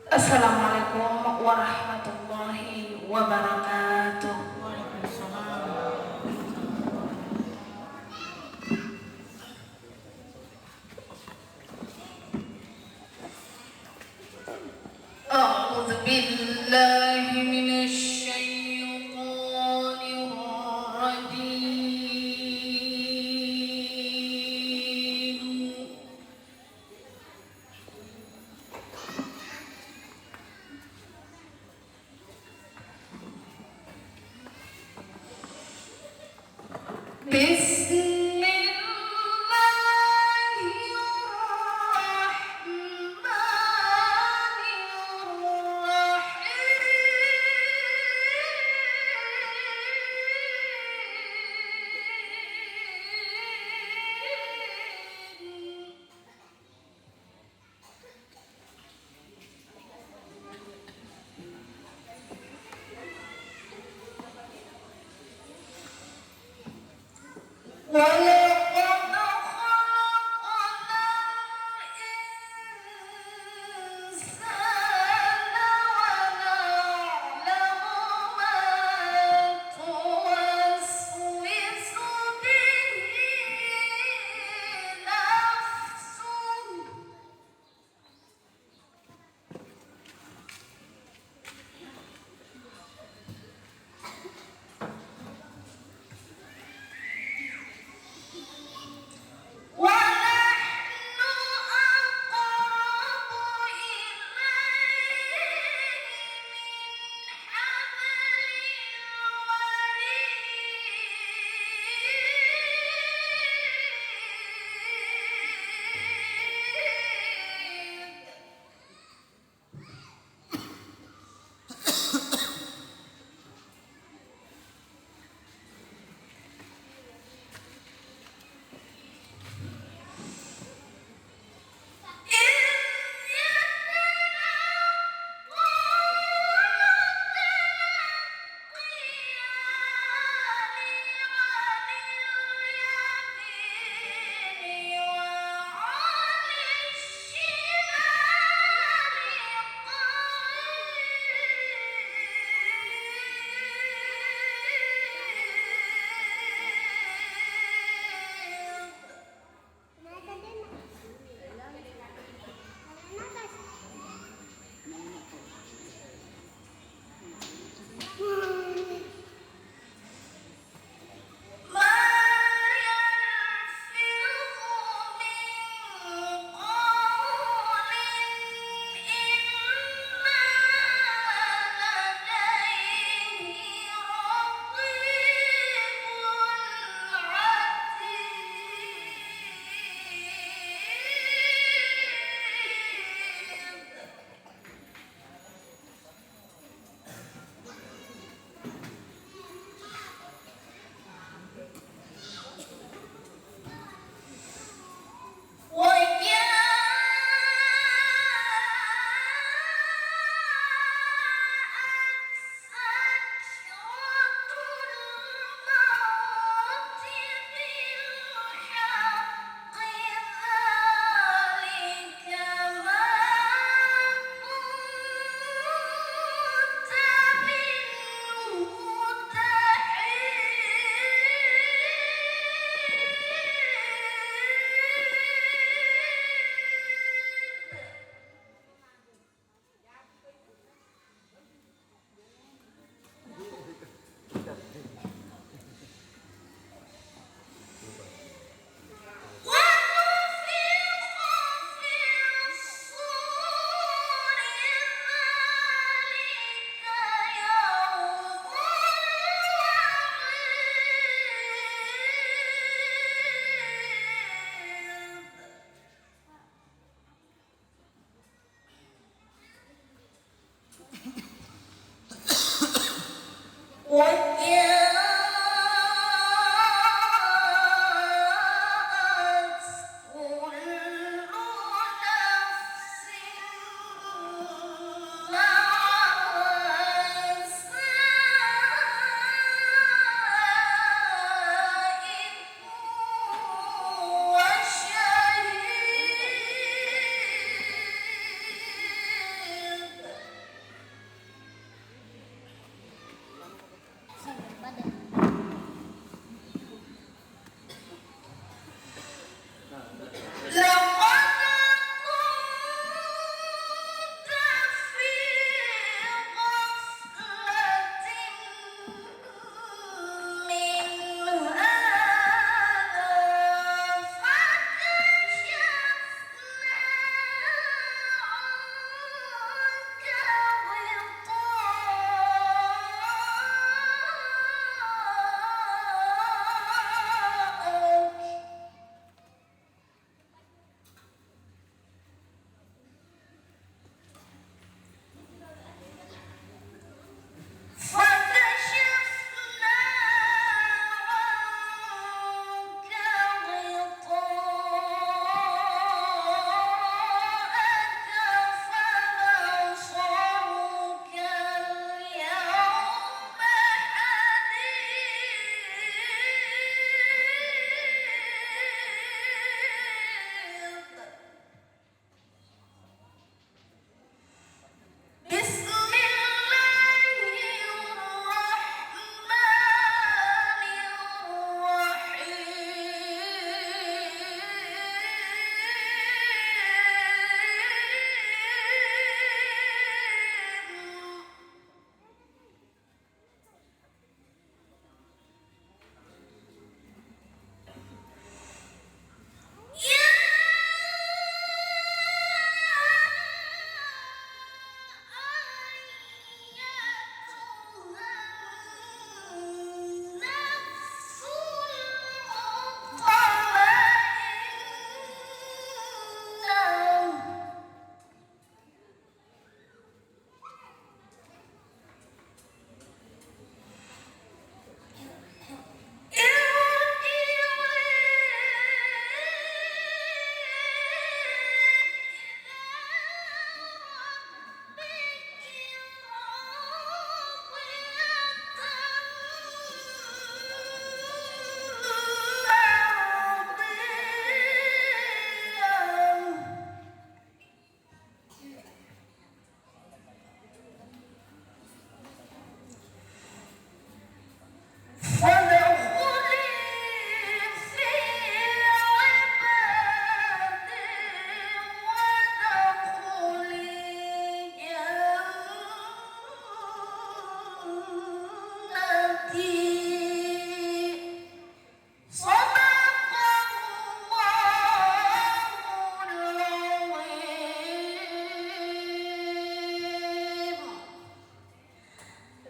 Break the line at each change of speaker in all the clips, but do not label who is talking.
Assalamualaikum warahmatullahi wabarakatuh. A'udzu billahi minasy syaithanir rajim.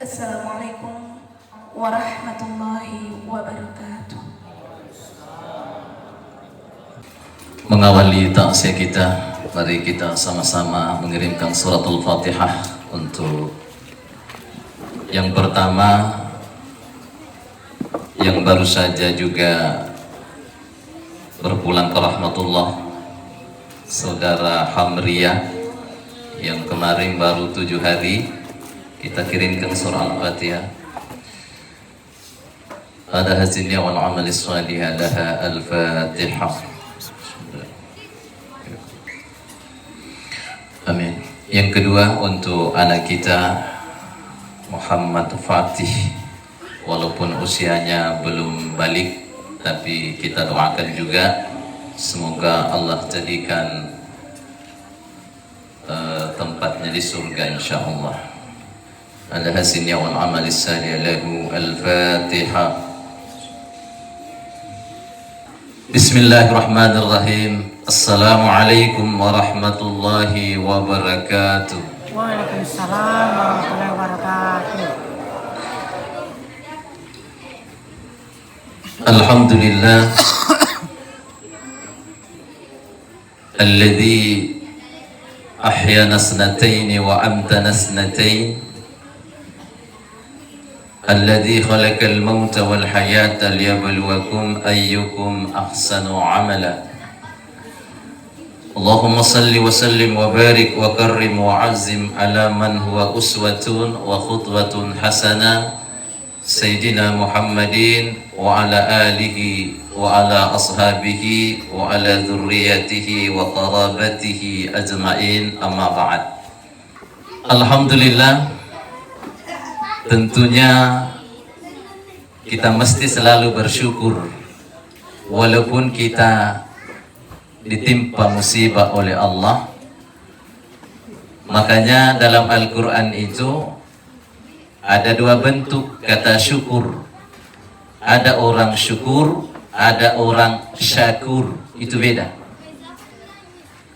Assalamualaikum warahmatullahi wabarakatuh.
Mengawali taksiah kita, mari kita sama-sama mengirimkan suratul Fatihah untuk yang pertama, yang baru saja juga berpulang ke rahmatullah, saudara Hamriyah yang kemarin baru 7 hari, kita kirimkan surah Al-Fatihah. Ada hasilnya wal amali salihah laha Al-Fatihah. Amin. Yang kedua untuk anak kita Muhammad Fatih, walaupun usianya belum balik, tapi kita doakan juga semoga Allah jadikan tempatnya di surga insyaallah. Ala hasinnya wal amali salih lahu al-Fatihah. Bismillahirrahmanirrahim. Assalamualaikum warahmatullahi wabarakatuh.
Waalaikumsalam warahmatullahi wabarakatuh.
Alhamdulillah alladzi ahyana sanatayn wa amtana sanatayn, alladzi khalaqal mauta wal hayata liyabluwakum ayyukum ahsanu amala. Allahumma salli wa sallim wa barik wa karrim wa azim ala man huwa uswatun wa khutwatun hasana, Sayyidina Muhammadin wa ala alihi wa ala ashabihi wa ala dhurriyatihi wa qarabatihi ajma'in, amma ba'd. Alhamdulillah, tentunya kita mesti selalu bersyukur walaupun kita ditimpa musibah oleh Allah. Makanya dalam Al-Quran itu ada 2 bentuk kata syukur. Ada orang syukur, ada orang syakur. Itu beda.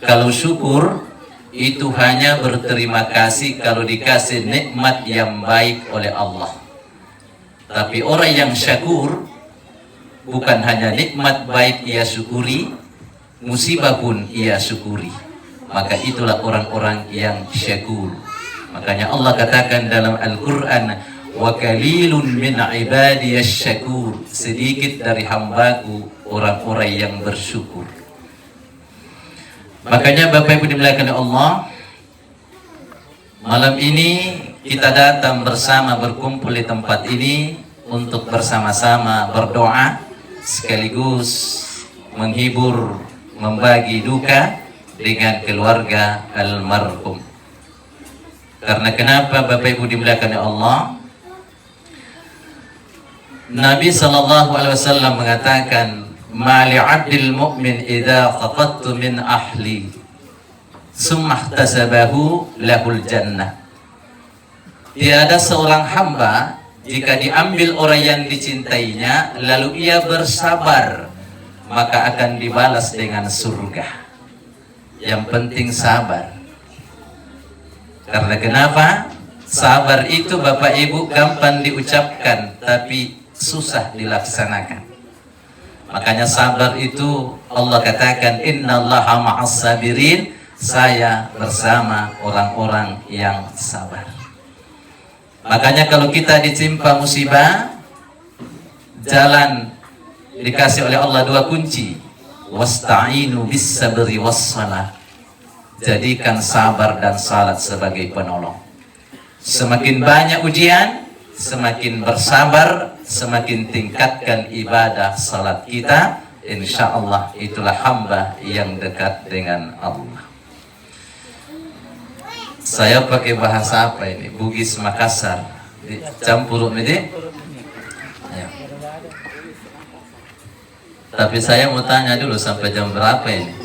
Kalau syukur itu hanya berterima kasih kalau dikasih nikmat yang baik oleh Allah. Tapi orang yang syakur bukan hanya nikmat baik ia syukuri, musibah pun ia syukuri. Maka itulah orang-orang yang syakur. Makanya Allah katakan dalam Al-Quran, wa qalilun min ibadiyasy syakur, sedikit dari hambaku orang-orang yang bersyukur. Makanya Bapak Ibu dimuliakan oleh Allah, malam ini kita datang bersama, berkumpul di tempat ini untuk bersama-sama berdoa sekaligus menghibur, membagi duka dengan keluarga almarhum. Karena kenapa Bapak Ibu dimuliakan oleh Allah? Nabi SAW mengatakan, mali abdil mu'min idza faqadtu min ahli summa ihtasabahu lahul jannah. Tiada seorang hamba jika diambil orang yang dicintainya lalu ia bersabar, maka akan dibalas dengan surga. Yang penting sabar. Karena kenapa? Sabar itu Bapak Ibu gampang diucapkan tapi susah dilaksanakan. Makanya sabar itu Allah katakan, innallaha ma'as sabirin, saya bersama orang-orang yang sabar. Makanya kalau kita ditimpa musibah, jalan dikasih oleh Allah 2 kunci. Wasta'inu bis sabri was salah. Jadikan sabar dan salat sebagai penolong. Semakin banyak ujian, semakin bersabar, semakin tingkatkan ibadah salat kita. Insya Allah itulah hamba yang dekat dengan Allah. Saya pakai bahasa apa ini? Bugis Makassar. Campur ini. Ya. Tapi saya mau tanya dulu sampai jam berapa ini?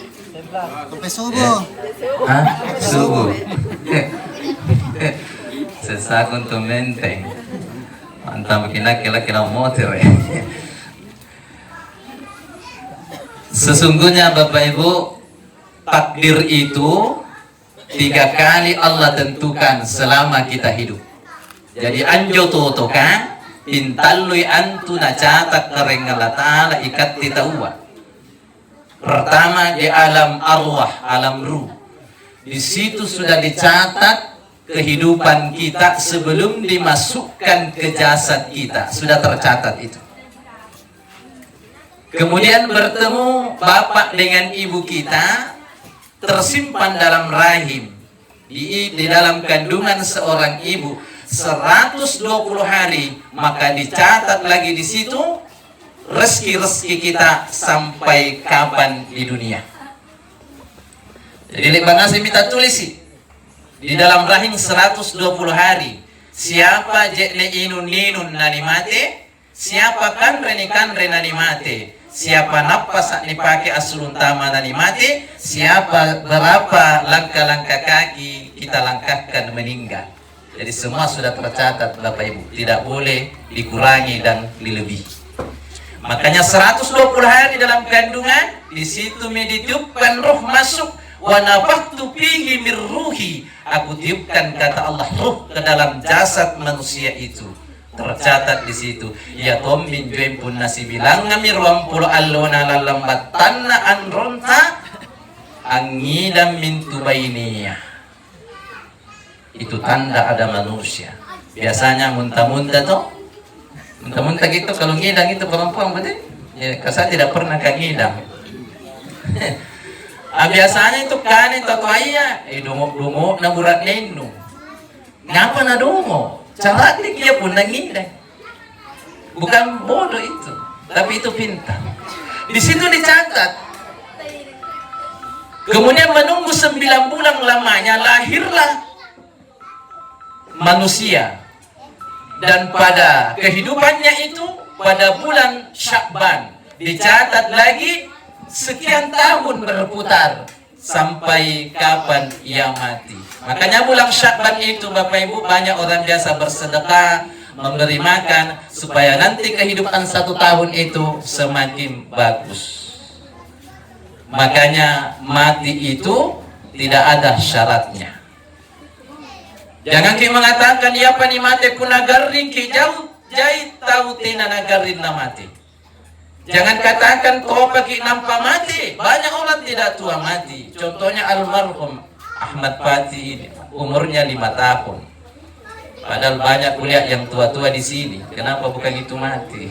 Sampai subuh.
Hah? Subuh. Sesakun tu menteng. Mantap kira-kira motor. Sesungguhnya Bapak Ibu, takdir itu 3 kali Allah tentukan selama kita hidup. Jadi anjo toto kan pintalui antu na catat kareng Allah Ta'ala ikat titawa. Pertama di alam arwah, alam ruh. Di situ sudah dicatat kehidupan kita sebelum dimasukkan ke jasad kita, sudah tercatat itu. Kemudian bertemu bapak dengan ibu kita, tersimpan dalam rahim, di dalam kandungan seorang ibu 120 hari, maka dicatat lagi di situ rezeki kita sampai kapan di dunia. Jadi Bang Asim minta tulis di dalam rahim 120 hari. Siapa jekne inun ninun nani mate, siapa kanre nani mate, siapa napas ni pakai asulun tama nani mate, siapa berapa langkah-langkah kaki kita langkahkan meninggal. Jadi semua sudah tercatat Bapak Ibu, tidak boleh dikurangi dan dilebihi. Makanya 120 hari dalam kandungan, di situ ditiupkan roh masuk, wa nafakhtu fihi min ruhi, aku tiupkan kata Allah ruh ke dalam jasad manusia itu. Tercatat di situ. Ya tom min juempun nasi bilang ngamir wampul allona lalambat tanna anronta angidam min tubainiyah. Itu tanda ada manusia. Biasanya muntah-muntah toh. Muntah-muntah gitu, kalau ngidang itu perempuan berarti ya, saya tidak pernah ke ngidang. Biasanya itu kanin atau ayah, dungo na burat nenu. Ngapa na dungo? Caratik dia pun ngidang. Bukan bodoh itu, tapi itu pintar. Di situ dicatat. Kemudian menunggu 9 bulan lamanya lahirlah manusia. Dan pada kehidupannya itu pada bulan Syakban dicatat lagi sekian tahun berputar sampai kapan ia mati. Makanya bulan Syakban itu Bapak Ibu banyak orang biasa bersedekah, memberi makan supaya nanti kehidupan 1 tahun itu semakin bagus. Makanya mati itu tidak ada syaratnya. Jangan kita mengatakan ya pani mati pun nagarin ki jauh jai tahu tina nagarin na mati. Jangan katakan kau pakai nampak mati. Banyak orang tidak tua mati. Contohnya almarhum Ahmad Pati ini umurnya 5 tahun. Padahal banyak kuliah yang tua-tua di sini. Kenapa bukan itu mati?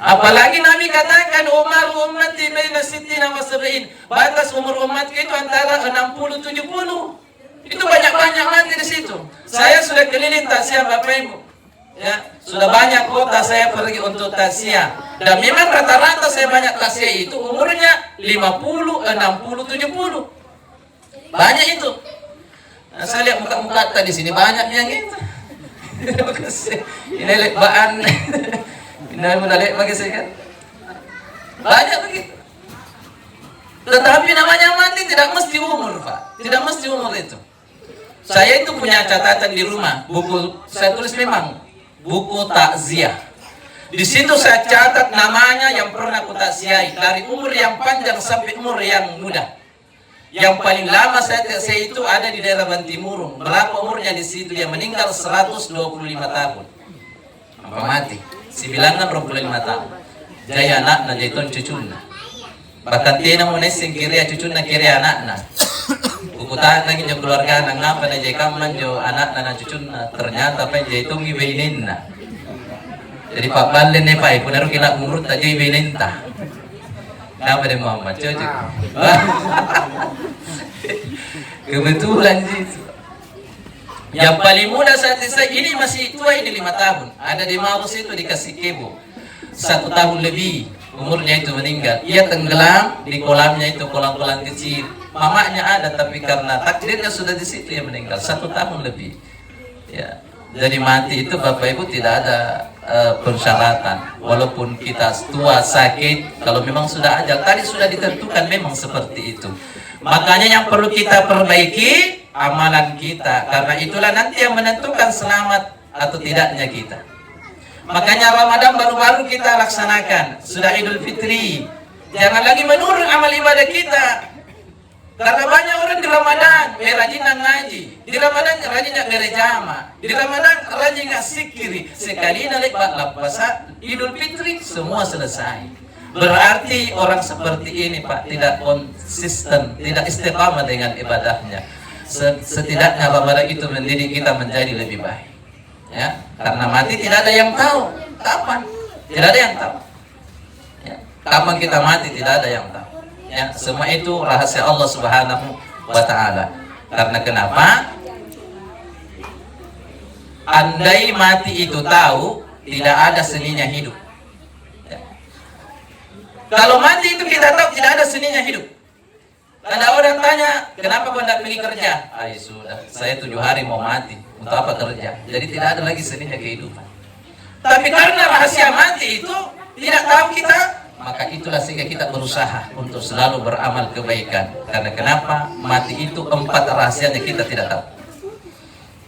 Apalagi Nabi katakan umar ummati baina sittina wa sab'in. Batas umur umat itu antara 60 70. Itu banyak-banyak mati di situ. Saya sudah keliling taksiah Bapak Ibu. Ya, sudah banyak kota saya pergi untuk taksiah. Dan memang rata-rata saya banyak taksiah itu umurnya 50, 60, 70. Banyak itu. Nah, saya lihat muka-muka tadi sini banyak yang itu. Ini lekbaan. Ini menalik bagi saya kan. Banyak begitu. Tetapi namanya mati tidak mesti umur, Pak. Tidak mesti umur itu. Saya itu punya catatan di rumah, buku saya tulis memang buku takziah. Di situ saya catat namanya yang pernah aku takziahi dari umur yang panjang sampai umur yang muda. Yang paling lama saya itu ada di daerah Bantimurung. Berapa umurnya di situ? Dia meninggal 125 tahun. Apa mati? Sibilangan 25 tahun. Jaya anakna jaiton cucuna. Bahkan tina mo nesing kiri cucuna kiri anakna. Kukutaan lagi jo keluarga nang ngapa na jay kaman jo anakna na cucuna. Ternyata pa jaitong ibainin na. Jadi Pak Balen ne pai punaro kila umurut ta jay ibainin ta. Nama dia Muhammad cocok. Kebetulan itu. Yang paling muda saat ini masih tua ini 5 tahun. Ada di Maros itu dikasih kebo 1 tahun lebih umurnya itu meninggal. Ia tenggelam di kolamnya itu kolam-kolam kecil. Mamanya ada tapi karena takdirnya sudah di situ ia meninggal 1 tahun lebih. Ya. Jadi mati itu Bapak Ibu tidak ada persyaratan. Walaupun kita tua sakit, kalau memang sudah ajal tadi sudah ditentukan memang seperti itu. Makanya yang perlu kita perbaiki amalan kita, karena itulah nanti yang menentukan selamat atau tidaknya kita. Makanya Ramadan baru-baru kita laksanakan, sudah Idul Fitri. Jangan lagi menurun amal ibadah kita. Karena banyak orang di Ramadan rajin ngaji, di Ramadan rajin berjama, di Ramadan rajin zikir. Sekali nalek lapasa Idul Fitri semua selesai. Berarti orang seperti ini Pak tidak konsisten, tidak istiqamah dengan ibadahnya. Setidaknya Ramadan itu mendidik kita menjadi lebih baik. Ya, karena mati tidak ada yang tahu kapan, tidak ada yang tahu. Ya, kapan kita mati tidak ada yang tahu. Ya, semua itu rahasia Allah Subhanahu wa Ta'ala. Karena kenapa? Andai mati itu tahu, tidak ada seninya hidup. Ya. Kalau mati itu kita tahu, tidak ada seninya hidup. Ada orang tanya, kenapa kau tidak pergi kerja? Ay, sudah, saya 7 hari mau mati. Untuk apa kerja? Jadi tidak ada lagi seninya kehidupan. Tapi karena rahasia mati itu tidak tahu kita, maka itulah sehingga kita berusaha untuk selalu beramal kebaikan. Karena kenapa? Mati itu 4 rahasianya kita tidak tahu.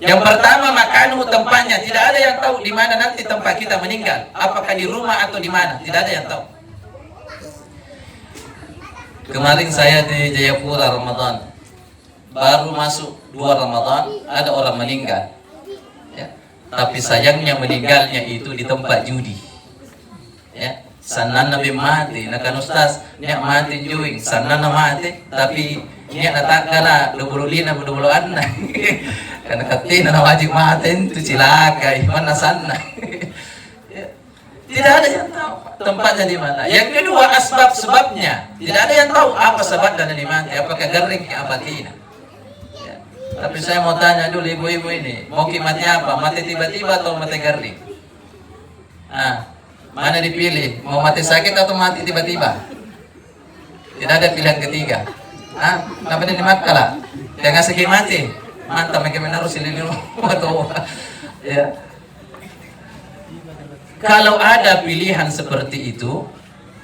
Yang pertama, makanan tempatnya. Tidak ada yang tahu di mana nanti tempat kita meninggal. Apakah di rumah atau di mana? Tidak ada yang tahu. Kemarin saya di Jayapura Ramadan. Baru masuk 2 Ramadan, ada orang meninggal. Ya. Tapi sayangnya meninggalnya itu di tempat judi. Ya. Sana nabi mati, nakan ustaz, niat mati juing, sana na mati, tapi niat natakala, dubululina, budubuluan na. Karena katina na wajib mati, itu cilakai, mana sana. Tidak ada yang tahu tempatnya di mana. Yang kedua, sebabnya. Tidak ada yang tahu apa sebabnya di mana. Apakah garing apa tidak. Ya. Tapi saya mau tanya dulu ibu-ibu ini, mau mati apa? Mati tiba-tiba atau mati garing? Mana dipilih? Mau mati sakit atau mati tiba-tiba? Tidak ada pilihan ketiga. Kenapa ini makalah? Jangan sakit mati. Mantap, mereka menaruh sililin atau ya. Kalau ada pilihan seperti itu,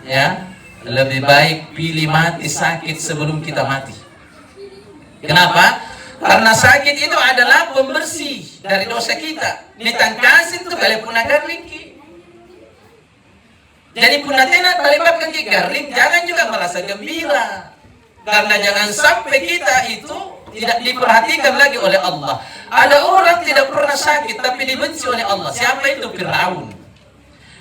ya lebih baik pilih mati sakit sebelum kita mati. Kenapa? Karena sakit itu adalah pembersih dari dosa kita. Ditangkasin itu kali punah garing. Jadi punah tena talibat kaki garing, jangan juga merasa gembira. Karena jangan sampai kita itu tidak diperhatikan lagi oleh Allah. Ada orang tidak pernah sakit tapi dibenci oleh Allah. Siapa itu? Firaun.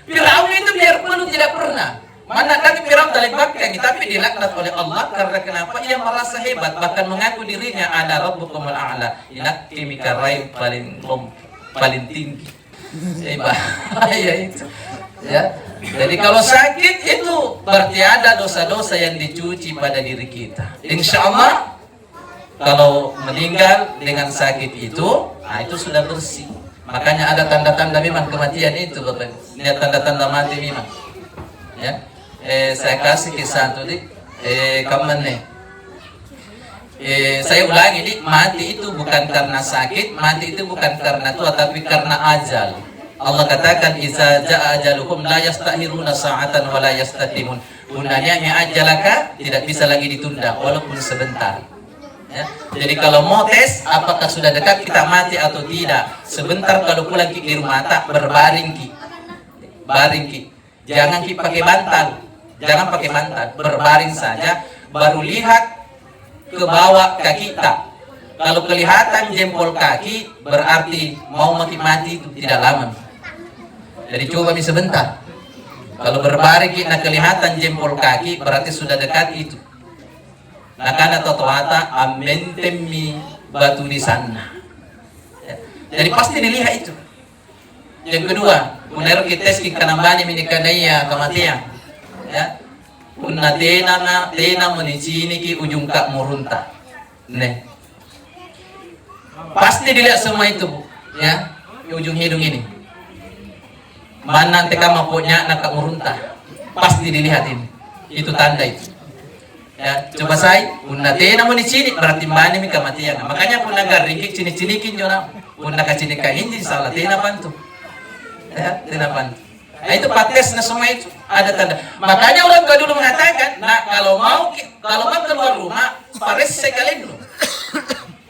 Firaun itu biar penuh tidak pernah. Mana lagi Firaun talibatkan, tapi dilaknat oleh Allah karena kenapa? Ia merasa hebat, bahkan mengaku dirinya ada Rabbukumul A'la. Inak kimika raib paling tinggi. Bahaya itu. Ya. Jadi kalau sakit itu berarti ada dosa-dosa yang dicuci pada diri kita. Insya Allah kalau meninggal dengan sakit itu, itu sudah bersih. Makanya ada tanda-tanda memang kematian itu, Bapak. Lihat tanda-tanda mati memang. Ya. Saya kasih kisah tuh, Dik. Kapan nih? Saya ulangi, Dik. Mati itu bukan karena sakit, mati itu bukan karena tua, tapi karena ajal. Allah katakan, "Iza ja'a ajaluhum la yastahiruna sa'atan wa la yastatimun." Gunanya ajalaka tidak bisa lagi ditunda walaupun sebentar. Ya. Jadi kalau mau tes apakah sudah dekat kita mati atau tidak, sebentar kalau pulang di rumah tak berbaring baring jangan pakai bantal, jangan pakai bantal, berbaring saja, baru lihat ke bawah kaki kita. Kalau kelihatan jempol kaki berarti mau mati itu tidak lama. Jadi coba sebentar. Kalau berbaring kita kelihatan jempol kaki berarti sudah dekat itu. Nakana totoata amentemi batu di sana. Ya. Jadi pasti dilihat itu. Yang kedua, benar kita skin kanambani minikadaya kematian. Ya. Kunna tena menicini ki ujung kak murunta. Nih. Pasti dilihat semua itu, Bu. Ya. Ujung hidung ini. Mana teka mapunya nak murunta. Pasti dilihat ini. Itu tanda itu. Ya, coba saya, punna tena mo ni cini berarti mani mi kematian. Makanya punna garingkik cini-cinikin jona. Punna kacinikan ini salah tena pantu. Ya, tena pantu. Nah, itu pates na semua itu ada tanda. Makanya orang tua dulu mengatakan, nah kalau mau keluar rumah, periksa kalian dulu.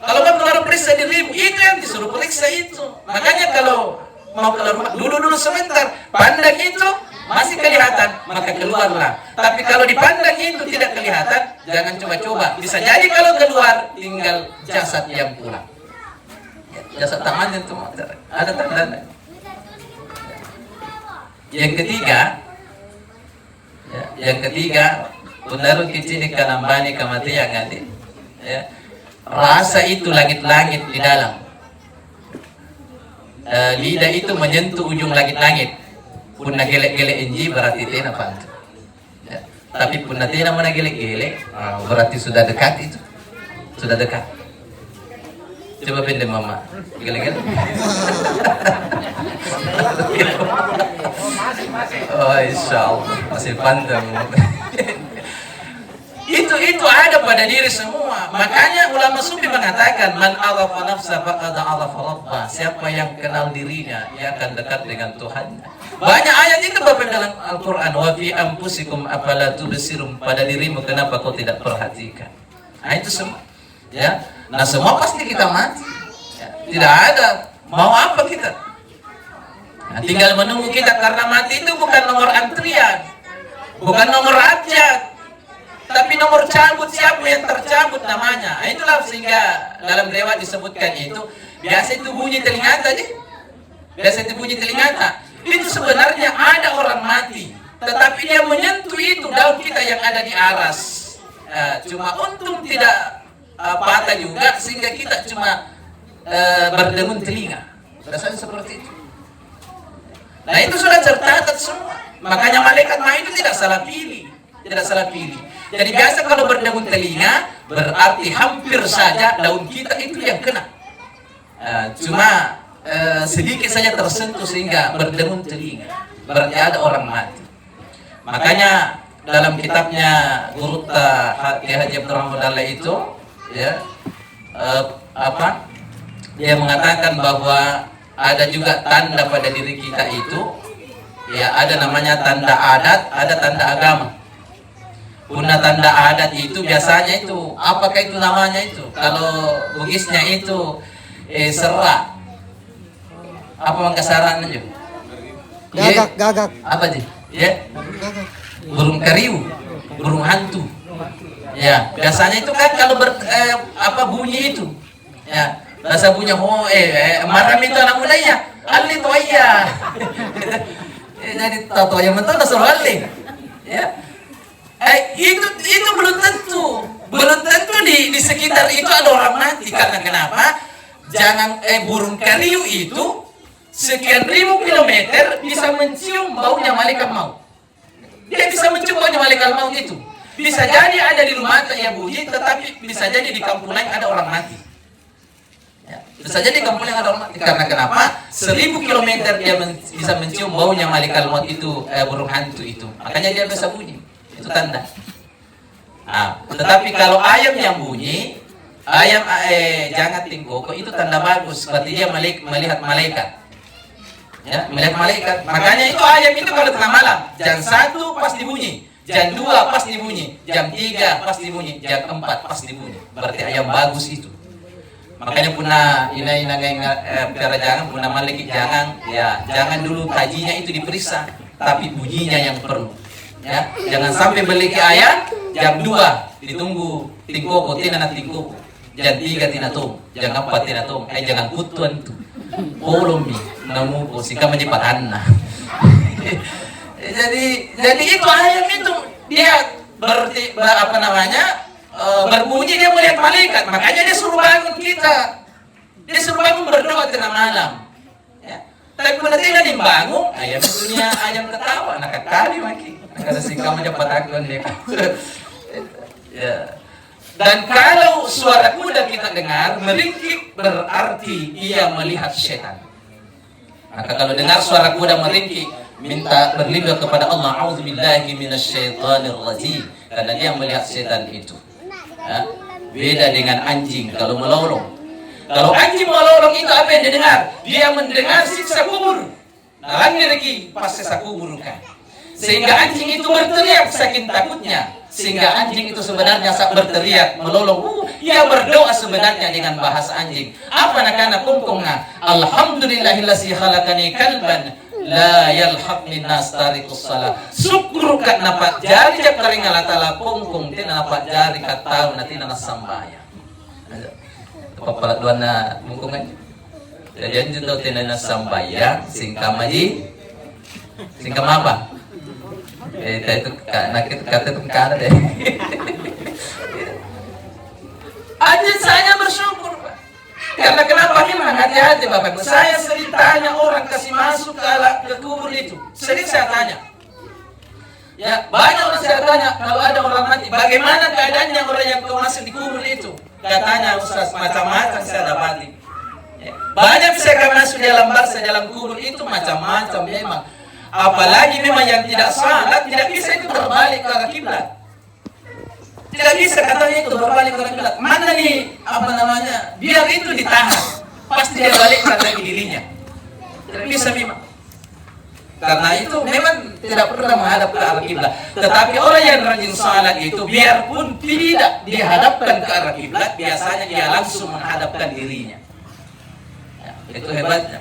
Kalau mau keluar periksa dirimu, itu yang disuruh periksa itu. Makanya kalau mau keluar rumah, dulu sebentar, pandang itu, masih kelihatan, maka keluarlah. Tapi kalau dipandang itu tidak kelihatan, jangan coba-coba. Bisa jadi kalau keluar, tinggal jasad yang pulang. Jasad tangan itu ada tanda. Yang ketiga, undaru kicini kanambani kamatian ngati. Ya. Rasa itu langit-langit di dalam. Lidah itu menyentuh ujung langit-langit. Punna gelek-gelek enji berarti tena pantu. Ya. Tapi punna tena mana gelek-gelek, berarti sudah dekat itu. Sudah dekat. Coba pendek mama. Gelek-gelek. Oh, insyaallah masih pandang. Itu ada pada diri semua. Makanya ulama sufi mengatakan man arafa nafsa faqad arafa rabbah. Siapa yang kenal dirinya, dia akan dekat dengan Tuhannya. Banyak ayat itu Bapak dalam Al-Qur'an, wa fi anfusikum afala tubsirun. Pada dirimu kenapa kau tidak perhatikan? Nah, itu semua. Ya. Nah, semua pasti kita mati. Ya. Tidak ada mau apa kita. Nah, tinggal menunggu kita karena mati itu bukan nomor antrian. Bukan nomor abjad. Tapi nomor cabut, siapa yang tercabut namanya. Nah, itulah sehingga dalam lewat disebutkan itu. Biasa itu bunyi telinga tadi. Biasa itu bunyi telinga. Itu sebenarnya ada orang mati. Tetapi dia menyentuh itu daun kita yang ada di aras. Cuma untung tidak patah juga. Sehingga kita cuma berdengung telinga. Rasanya seperti itu. Nah itu sudah tercatat semua. Makanya malaikat maha itu tidak salah pilih. Tidak salah pilih. Jadi biasa kalau berdengung telinga berarti hampir saja daun kita itu yang kena. Cuma sedikit saja tersentuh sehingga berdengung telinga. Berarti ada orang mati. Makanya dalam kitabnya Guru Haji Abdurrahman Dalla itu, ya, dia mengatakan bahwa ada juga tanda pada diri kita itu, ya ada namanya tanda adat, ada tanda agama. Punna tanda adat itu biasanya itu, apakah itu namanya itu? Kalau Bugisnya itu serak. Apa mangkasaran aja?
Gagak.
Apa sih? Ya.
Gagak.
Burung kariu, burung hantu. Ya, biasanya itu kan kalau bunyi itu. Ya, bahasa bunyi maram itu anak mudanya. Ali toya. Jadi tahu yang mental dasar ali. Ya. Itu belum tentu di sekitar itu ada orang mati. Karena kenapa? Jangan burung kariu itu sekian ribu kilometer bisa mencium baunya malaikat maut. Dia bisa mencium baunya malaikat maut itu. Bisa jadi ada di rumah ya bunyi, tetapi bisa jadi di kampung lain ada orang mati. Ya, bisa jadi di kampung lain ada orang mati. Karena kenapa? 1000 kilometer dia bisa mencium baunya malaikat maut itu, burung hantu itu. Makanya dia bisa bunyi. Itu tanda. Nah, tetapi kalau ayam yang bunyi, ayam jangan tingkoko itu tanda bagus. Berarti dia melihat malaikat. Ya, melihat malaikat. Makanya itu ayam itu kalau tengah malam, jam 1 pasti bunyi, jam 2 pasti bunyi, jam 3 pasti bunyi, jam 4 pasti bunyi. Berarti ayam bagus itu. Makanya punah bicara jangan punah malaikat jangan dulu tajinya itu diperiksa, tapi bunyinya yang perlu. Ya, jangan sampai beli ke ayam jam 2 ditunggu tingkoko tina tingkoko, jam 3 tina tom, jam 4 tina tom, jangan kutuan tu polomi namuko sika menjepatan. jadi itu ayam itu dia berbunyi, dia melihat malaikat, makanya dia suruh bangun kita, dia suruh bangun berdoa tengah malam. Tapi pada tidak dibangun, ayam dunia ayam ketawa, nak kali maki, nak singkam menjabat akuan dia. Ya. Dan kalau suara kuda kita dengar meringkik berarti ia melihat setan. Maka kalau dengar suara kuda meringkik, minta berlindung kepada Allah, auzubillahi minasyaitonir rajim, karena dia melihat setan itu. Ya. Beda dengan anjing kalau melolong. Kalau anjing melolong itu apa yang didengar? Dia mendengar siksa kubur. Nah, lagi pas siksa kubur kan. Sehingga anjing itu berteriak saking takutnya. Sehingga anjing itu sebenarnya saat berteriak melolong, ia berdoa sebenarnya dengan bahasa anjing. Apa nakana kumkumna? Alhamdulillahillazi khalaqani kalban la yalhaq minnas tarikus salah. Syukur kat napat jari jak taring Allah taala kongkong tin napat jari kat tahu nanti nana sambaya. Papa duan na mungkungan. Jadi jun daw tin nana sambaya singkam aji. Singkam apa? Itu kata itu kana deh. Aja saya bersyukur, Pak. Karena kenapa memang hati-hati Bapak Ibu. Saya sering tanya orang kasih masuk ke kubur itu. Sering saya tanya. Ya, banyak orang saya tanya kalau ada orang mati, bagaimana keadaannya orang yang kau masuk di kubur itu? Katanya Ustaz macam-macam saya dapati. Ya, banyak saya masuk dalam bahasa dalam kubur itu macam-macam memang. Apalagi memang yang tidak salat tidak bisa itu berbalik ke arah kiblat. Tidak bisa katanya itu berbalik ke arah kiblat. Mana nih apa namanya? Biar itu ditahan. Pasti dia balik lagi dirinya. Tidak bisa memang. Karena itu memang tidak pernah menghadap ke arah kiblat. Tetapi orang yang rajin salat itu biarpun tidak dihadapkan ke arah kiblat, biasanya dia langsung menghadapkan dirinya. Ya, itu hebatnya.